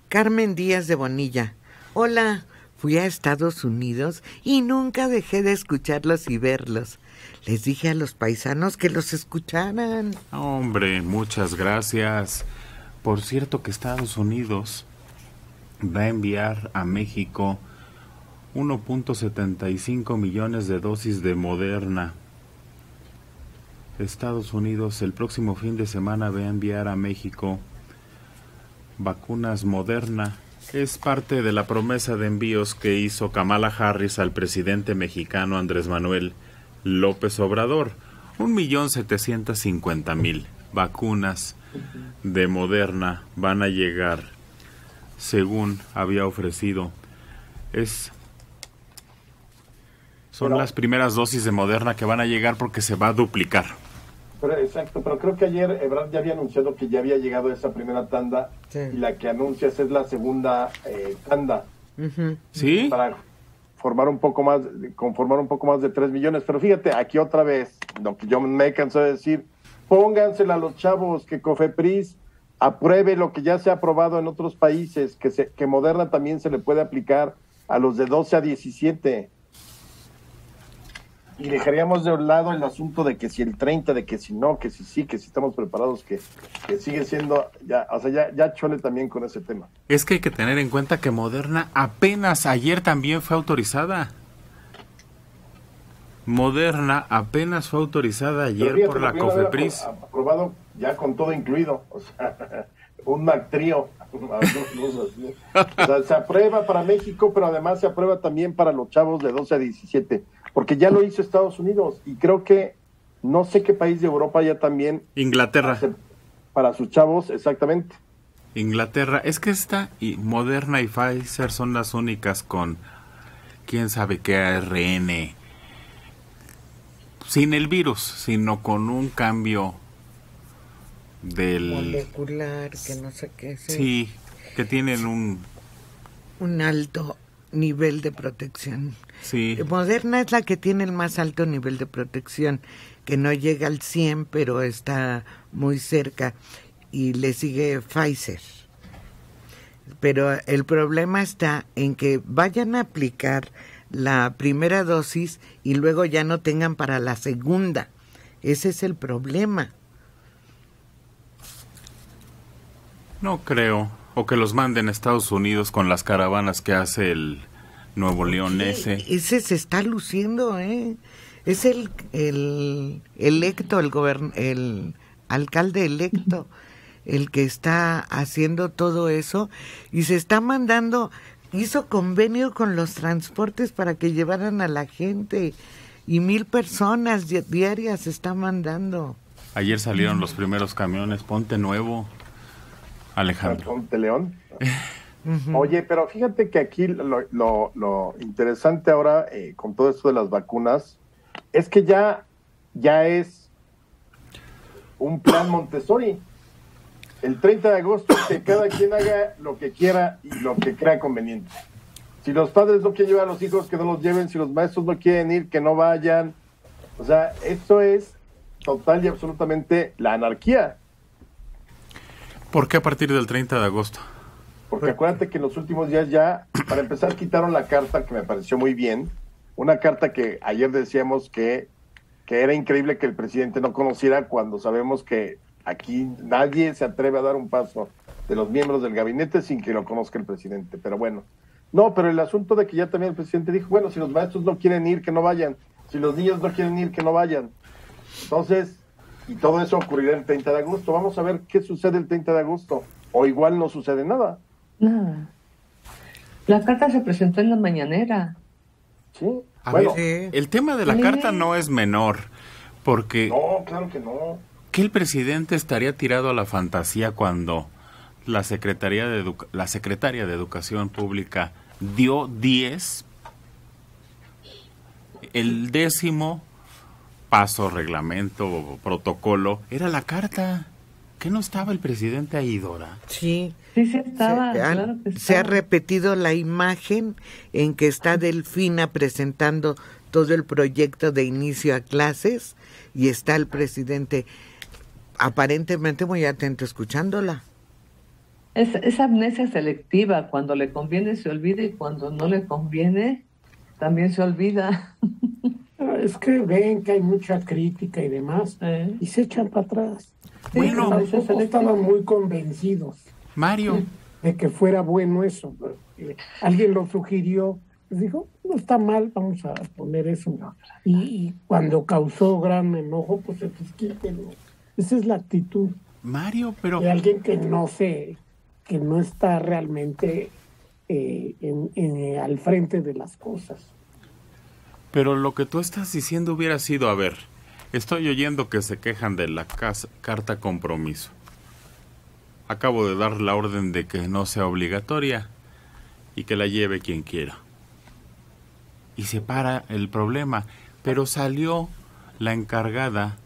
Carmen Díaz de Bonilla. Hola, fui a Estados Unidos y nunca dejé de escucharlos y verlos. Les dije a los paisanos que los escucharan. Hombre, muchas gracias. Por cierto que Estados Unidos va a enviar a México 1.75 millones de dosis de Moderna. Estados Unidos el próximo fin de semana va a enviar a México vacunas Moderna. Es parte de la promesa de envíos que hizo Kamala Harris al presidente mexicano Andrés Manuel López Obrador. 1.750.000 vacunas de Moderna van a llegar, según había ofrecido. Son las primeras dosis de Moderna que van a llegar porque se va a duplicar. Exacto, pero creo que ayer Ebrard ya había anunciado que ya había llegado esa primera tanda, sí. Y la que anuncias es la segunda tanda. ¿Sí? Para conformar un poco más de 3 millones. Pero fíjate, aquí otra vez, lo que yo me cansé de decir, póngansela a los chavos, que COFEPRIS apruebe lo que ya se ha aprobado en otros países, que Moderna también se le puede aplicar a los de 12 a 17. Y dejaríamos de un lado el asunto de que si el 30, de que si no, que si sí, que si estamos preparados, que sigue siendo, ya chole también con ese tema. Es que hay que tener en cuenta que Moderna apenas ayer también fue autorizada. Moderna apenas fue autorizada ayer por la COFEPRIS. Aprobado ya con todo incluido, o sea, un Mactrío. O sea, se aprueba para México, pero además se aprueba también para los chavos de 12 a 17, porque ya lo hizo Estados Unidos, y creo que no sé qué país de Europa ya también. Inglaterra. Para sus chavos, exactamente. Inglaterra, es que esta y Moderna y Pfizer son las únicas con quién sabe qué ARN, sin el virus, sino con un cambio del molecular, que no sé qué. Sí, que tienen un alto nivel de protección. Sí. Moderna es la que tiene el más alto nivel de protección, que no llega al 100, pero está muy cerca, y le sigue Pfizer. Pero el problema está en que vayan a aplicar la primera dosis y luego ya no tengan para la segunda. Ese es el problema. No creo. O que los manden a Estados Unidos con las caravanas que hace el Nuevo León ese. Ese se está luciendo, ¿eh? Es el electo, el alcalde electo, el que está haciendo todo eso, y se está mandando, hizo convenio con los transportes para que llevaran a la gente, y 1,000 personas diarias se está mandando. Ayer salieron los primeros camiones, Ponte Nuevo, Alejandro. Ponte León. Oye, pero fíjate que aquí lo interesante ahora con todo esto de las vacunas es que ya es un plan Montessori. El 30 de agosto que cada quien haga lo que quiera y lo que crea conveniente. Si los padres no quieren llevar a los hijos, que no los lleven. Si los maestros no quieren ir, que no vayan. O sea, esto es total y absolutamente la anarquía. ¿Por qué a partir del 30 de agosto? Porque acuérdate que en los últimos días ya, para empezar, quitaron la carta, que me pareció muy bien. Una carta que ayer decíamos que era increíble que el presidente no conociera, cuando sabemos que aquí nadie se atreve a dar un paso de los miembros del gabinete sin que lo conozca el presidente. Pero bueno, no, pero el asunto de que ya también el presidente dijo, bueno, si los maestros no quieren ir, que no vayan. Si los niños no quieren ir, que no vayan. Entonces, y todo eso ocurrirá el 30 de agosto. Vamos a ver qué sucede el 30 de agosto. O igual no sucede nada. Nada. La carta se presentó en la mañanera. Sí. A ver, el tema de la carta no es menor, porque... No, claro que no. ¿Que el presidente estaría tirado a la fantasía cuando la secretaria de Educación Pública dio 10? El 10º paso, reglamento, protocolo, era la carta. ¿Que no estaba el presidente ahí, Dora? Sí. Sí estaba, claro que estaba. Se ha repetido la imagen en que está Delfina presentando todo el proyecto de inicio a clases y está el presidente aparentemente muy atento escuchándola. Es amnesia selectiva. Cuando le conviene se olvida y cuando no le conviene también se olvida. Es que ven que hay mucha crítica y demás y se echan para atrás. Bueno, Tampoco estaban muy convencidos Mario, de que fuera bueno eso. Alguien lo sugirió, les dijo, no está mal, vamos a poner eso. Y cuando causó gran enojo, pues quítenlo. Esa es la actitud Mario, pero de alguien que no está realmente al frente de las cosas. Pero lo que tú estás diciendo hubiera sido, a ver, estoy oyendo que se quejan de la carta compromiso. Acabo de dar la orden de que no sea obligatoria y que la lleve quien quiera. Y se para el problema, pero salió la encargada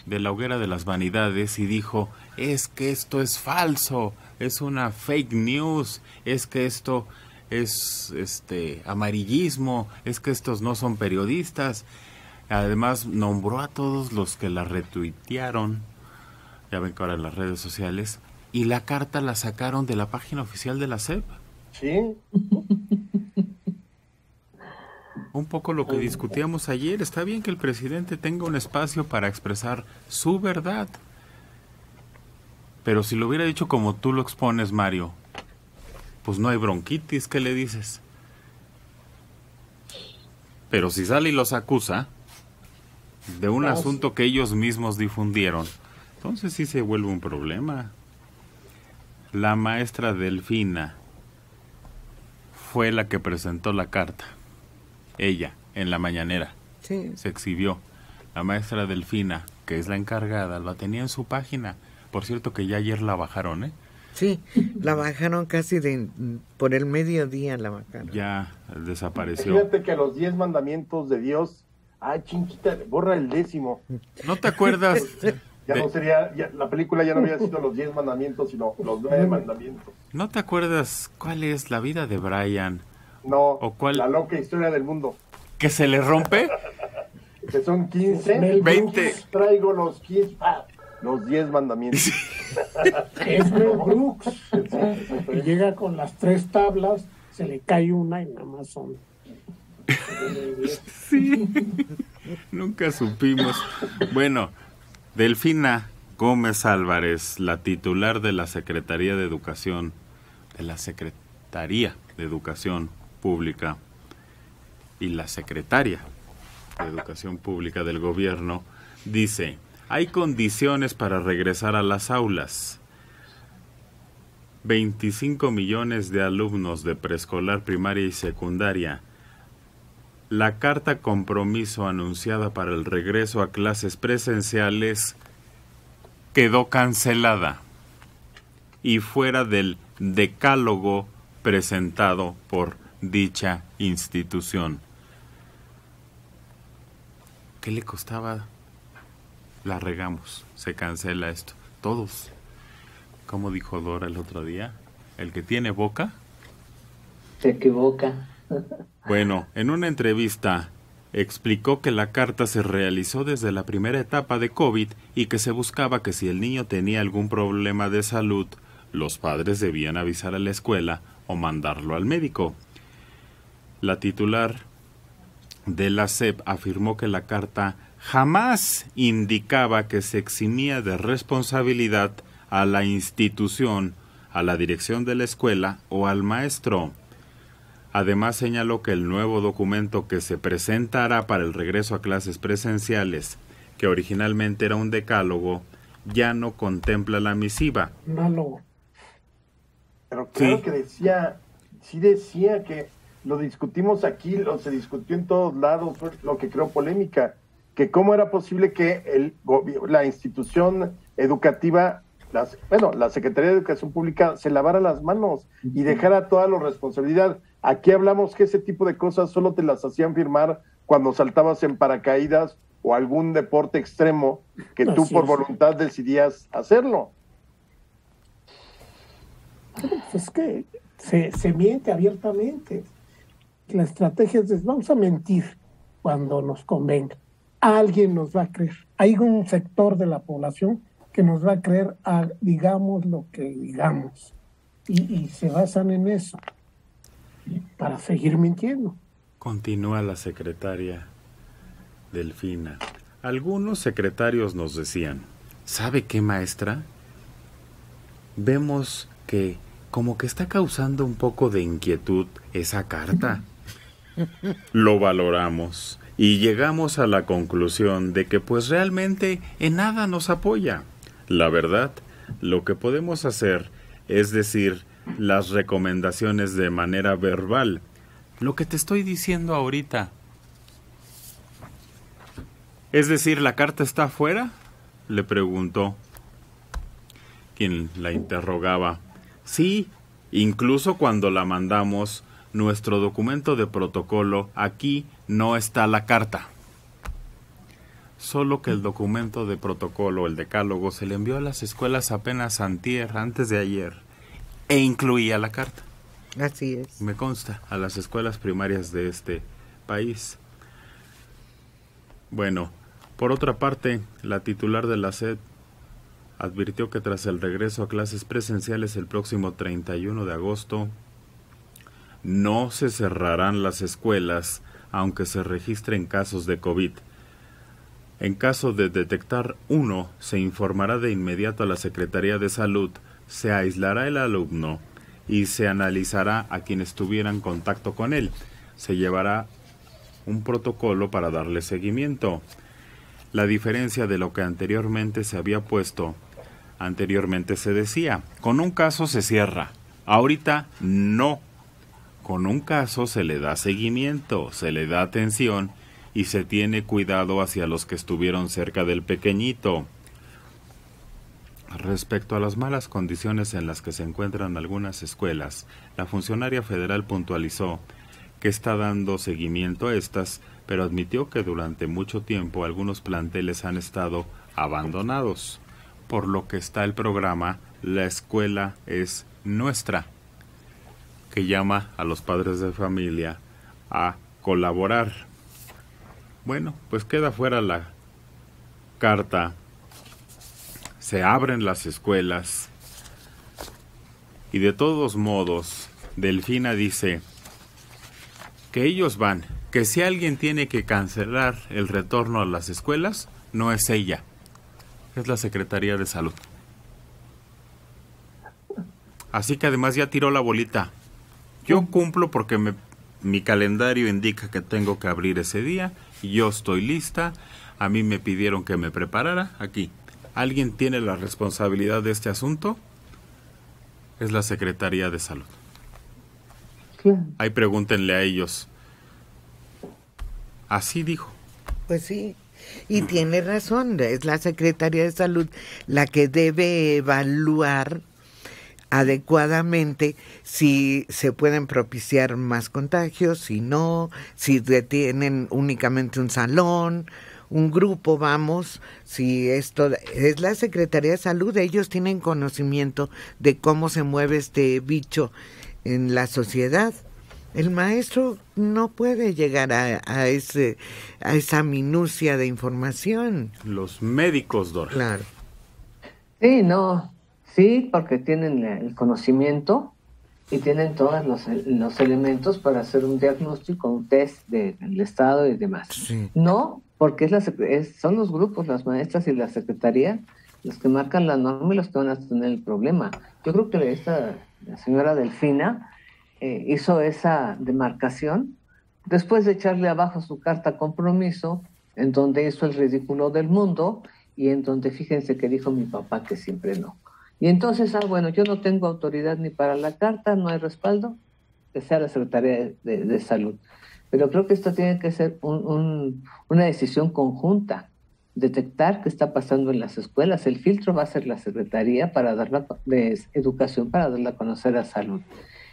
de la hoguera de las vanidades y dijo, es que esto es falso, es una fake news, es que esto es amarillismo, es que estos no son periodistas. Además nombró a todos los que la retuitearon, ya ven que ahora en las redes sociales, y la carta la sacaron de la página oficial de la SEP. Sí. Un poco lo que discutíamos ayer, está bien que el presidente tenga un espacio para expresar su verdad, pero si lo hubiera dicho como tú lo expones, Mario, pues no hay bronquitis, ¿qué le dices? Pero si sale y los acusa de un asunto que ellos mismos difundieron, entonces sí se vuelve un problema. La maestra Delfina fue la que presentó la carta. Ella, en la mañanera, Sí. se exhibió. La maestra Delfina, que es la encargada, la tenía en su página. Por cierto que ya ayer la bajaron, ¿eh? Sí, la bajaron casi por el mediodía, la bajaron. Ya desapareció. Fíjate que los 10 mandamientos de Dios, chinquita, borra el 10º. ¿No te acuerdas? Ya no sería, la película ya no había sido los 10 mandamientos, sino los 9 mandamientos. ¿No te acuerdas cuál es la vida de Brian? No, ¿O cuál? La loca historia del mundo. ¿Que se le rompe? Que son 15. 20. Traigo los 15. Los 10 mandamientos. Es Mel Brooks. Y llega con las 3 tablas, se le cae una y nada más son. Sí. Nunca supimos. Bueno, Delfina Gómez Álvarez, la titular de la Secretaría de Educación, Pública y la secretaria de Educación Pública del gobierno, dice, hay condiciones para regresar a las aulas. 25 millones de alumnos de preescolar, primaria y secundaria. La carta compromiso anunciada para el regreso a clases presenciales quedó cancelada y fuera del decálogo presentado por dicha institución. ¿Qué le costaba? La regamos, se cancela esto. Todos. Como dijo Dora el otro día, el que tiene boca Se equivoca. Bueno, en una entrevista explicó que la carta se realizó desde la primera etapa de COVID y que se buscaba que si el niño tenía algún problema de salud, los padres debían avisar a la escuela o mandarlo al médico. La titular de la SEP afirmó que la carta jamás indicaba que se eximía de responsabilidad a la institución, a la dirección de la escuela o al maestro. Además señaló que el nuevo documento que se presentará para el regreso a clases presenciales, que originalmente era un decálogo, ya no contempla la misiva. No. Pero claro Sí. que decía que lo discutimos aquí, se discutió en todos lados, fue lo que creó polémica, que cómo era posible que la institución educativa, la Secretaría de Educación Pública se lavara las manos y dejara toda la responsabilidad. Aquí hablamos que ese tipo de cosas solo te las hacían firmar cuando saltabas en paracaídas o algún deporte extremo que tú Así por es. voluntad decidías hacerlo. Es que se miente abiertamente. La estrategia es, vamos a mentir cuando nos convenga. Alguien nos va a creer. Hay un sector de la población que nos va a creer, digamos lo que digamos. y se basan en eso para seguir mintiendo. Continúa la secretaria Delfina. Algunos secretarios nos decían, ¿sabe qué, maestra? Vemos que como que está causando un poco de inquietud esa carta. Lo valoramos y llegamos a la conclusión de que pues realmente en nada nos apoya. La verdad, lo que podemos hacer es decir las recomendaciones de manera verbal. Lo que te estoy diciendo ahorita. ¿Es decir, la carta está afuera?, le preguntó quien la interrogaba. Sí, incluso cuando la mandamos, nuestro documento de protocolo, aquí no está la carta. Solo que el documento de protocolo, el decálogo, se le envió a las escuelas apenas antier, antes de ayer, e incluía la carta. Así es. Me consta, a las escuelas primarias de este país. Bueno, por otra parte, la titular de la SED advirtió que tras el regreso a clases presenciales el próximo 31 de agosto, no se cerrarán las escuelas aunque se registren casos de COVID. En caso de detectar uno, se informará de inmediato a la Secretaría de Salud, se aislará el alumno y se analizará a quienes tuvieran contacto con él. Se llevará un protocolo para darle seguimiento. La diferencia de lo que anteriormente se había puesto, anteriormente se decía, con un caso se cierra, ahorita no. Con un caso se le da seguimiento, se le da atención y se tiene cuidado hacia los que estuvieron cerca del pequeñito. Respecto a las malas condiciones en las que se encuentran algunas escuelas, la funcionaria federal puntualizó que está dando seguimiento a estas, pero admitió que durante mucho tiempo algunos planteles han estado abandonados, por lo que está el programa La Escuela es Nuestra, que llama a los padres de familia a colaborar. Bueno, pues queda fuera la carta. Se abren las escuelas y de todos modos Delfina dice que ellos van, que si alguien tiene que cancelar el retorno a las escuelas, no es ella, es la Secretaría de Salud. Así que además ya tiró la bolita. Yo cumplo porque mi calendario indica que tengo que abrir ese día y yo estoy lista. A mí me pidieron que me preparara aquí. ¿Alguien tiene la responsabilidad de este asunto? Es la Secretaría de Salud. Ahí pregúntenle a ellos. Así dijo. Pues sí, y tiene razón, es la Secretaría de Salud la que debe evaluar adecuadamente si se pueden propiciar más contagios, si no, si tienen únicamente un salón, un grupo, vamos, si esto es la Secretaría de Salud, ellos tienen conocimiento de cómo se mueve este bicho en la sociedad. El maestro no puede llegar a esa minucia de información. Los médicos, Dora. Claro. Sí, no. Sí, porque tienen el conocimiento y tienen todos los elementos para hacer un diagnóstico, un test del estado y demás. Sí. No, porque son los grupos, las maestras y la secretaría los que marcan la norma y los que van a tener el problema. Yo creo que la señora Delfina hizo esa demarcación después de echarle abajo su carta compromiso, en donde hizo el ridículo del mundo y en donde fíjense que dijo mi papá que siempre no. Y entonces, bueno, yo no tengo autoridad ni para la carta, no hay respaldo, que sea la Secretaría de Salud. Pero creo que esto tiene que ser una decisión conjunta, detectar qué está pasando en las escuelas. El filtro va a ser la Secretaría de Educación para darla a conocer a Salud.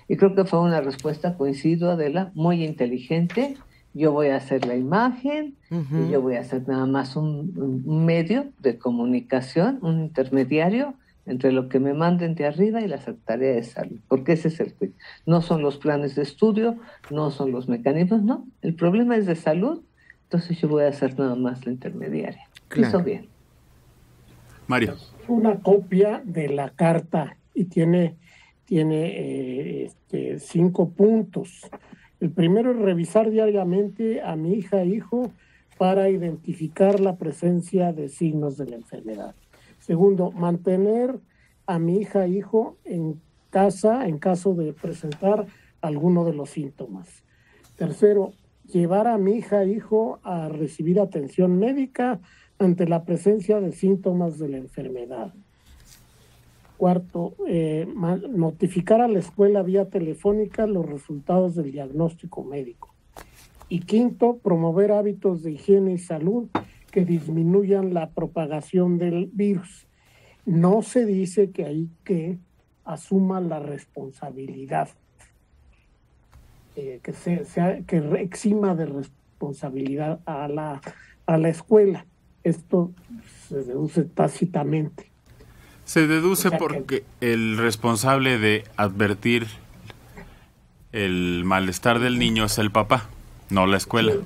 Y creo que fue una respuesta, coincido, Adela, muy inteligente. Yo voy a hacer la imagen y yo voy a hacer nada más un medio de comunicación, un intermediario entre lo que me manden de arriba y la Secretaría de Salud, porque ese es no son los planes de estudio, no son los mecanismos, no, el problema es de salud, entonces yo voy a hacer nada más la intermediaria. Claro. Hizo bien. Mario. Una copia de la carta y tiene tiene 5 puntos. El primero es revisar diariamente a mi hija e hijo para identificar la presencia de signos de la enfermedad. Segundo, mantener a mi hija e hijo en casa en caso de presentar alguno de los síntomas. Tercero, llevar a mi hija e hijo a recibir atención médica ante la presencia de síntomas de la enfermedad. Cuarto, notificar a la escuela vía telefónica los resultados del diagnóstico médico. Y quinto, promover hábitos de higiene y salud que disminuyan la propagación del virus. No se dice que hay que asuma la responsabilidad, que exima de responsabilidad a la escuela. Esto se deduce tácitamente. Se deduce porque el responsable de advertir el malestar del niño es el papá, no la escuela. Sí.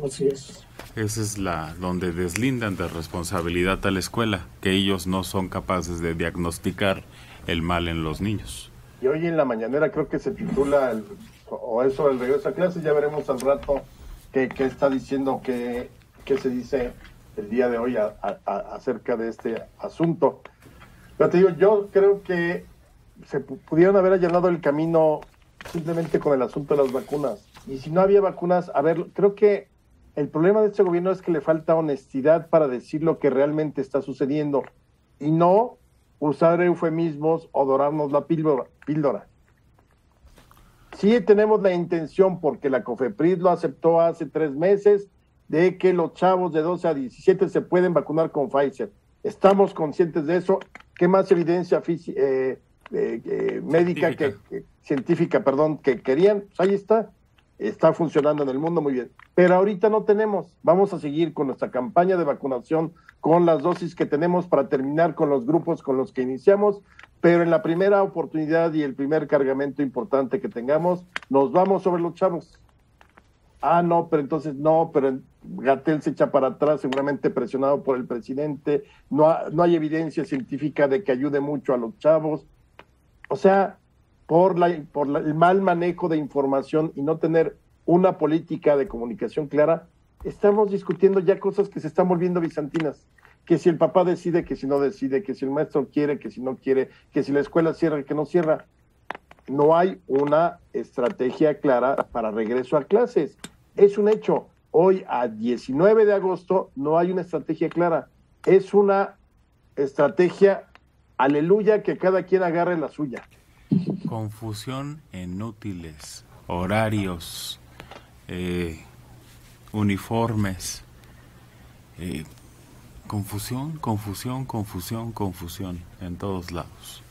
Así es. Esa es donde deslindan de responsabilidad a la escuela, que ellos no son capaces de diagnosticar el mal en los niños. Y hoy en la mañanera creo que se titula, o eso, el regreso a clases, ya veremos al rato qué está diciendo, qué se dice el día de hoy acerca de este asunto. Pero te digo, yo creo que se pudieron haber allanado el camino simplemente con el asunto de las vacunas. Y si no había vacunas, creo que el problema de este gobierno es que le falta honestidad para decir lo que realmente está sucediendo y no usar eufemismos o dorarnos la píldora. Sí tenemos la intención, porque la COFEPRIS lo aceptó hace 3 meses, de que los chavos de 12 a 17 se pueden vacunar con Pfizer. Estamos conscientes de eso. ¿Qué más evidencia médica, científica, que querían? Pues ahí está funcionando en el mundo muy bien. Pero ahorita no tenemos. Vamos a seguir con nuestra campaña de vacunación, con las dosis que tenemos para terminar con los grupos con los que iniciamos, pero en la primera oportunidad y el primer cargamento importante que tengamos, nos vamos sobre los chavos. No, pero entonces no, pero Gatell se echa para atrás, seguramente presionado por el presidente, no hay evidencia científica de que ayude mucho a los chavos. O sea, por el mal manejo de información y no tener una política de comunicación clara, estamos discutiendo ya cosas que se están volviendo bizantinas. Que si el papá decide, que si no decide, que si el maestro quiere, que si no quiere, que si la escuela cierra, que no cierra. No hay una estrategia clara para regreso a clases. Es un hecho. Hoy, a 19 de agosto, no hay una estrategia clara. Es una estrategia, aleluya, que cada quien agarre la suya. Confusión en útiles, horarios, uniformes, confusión en todos lados.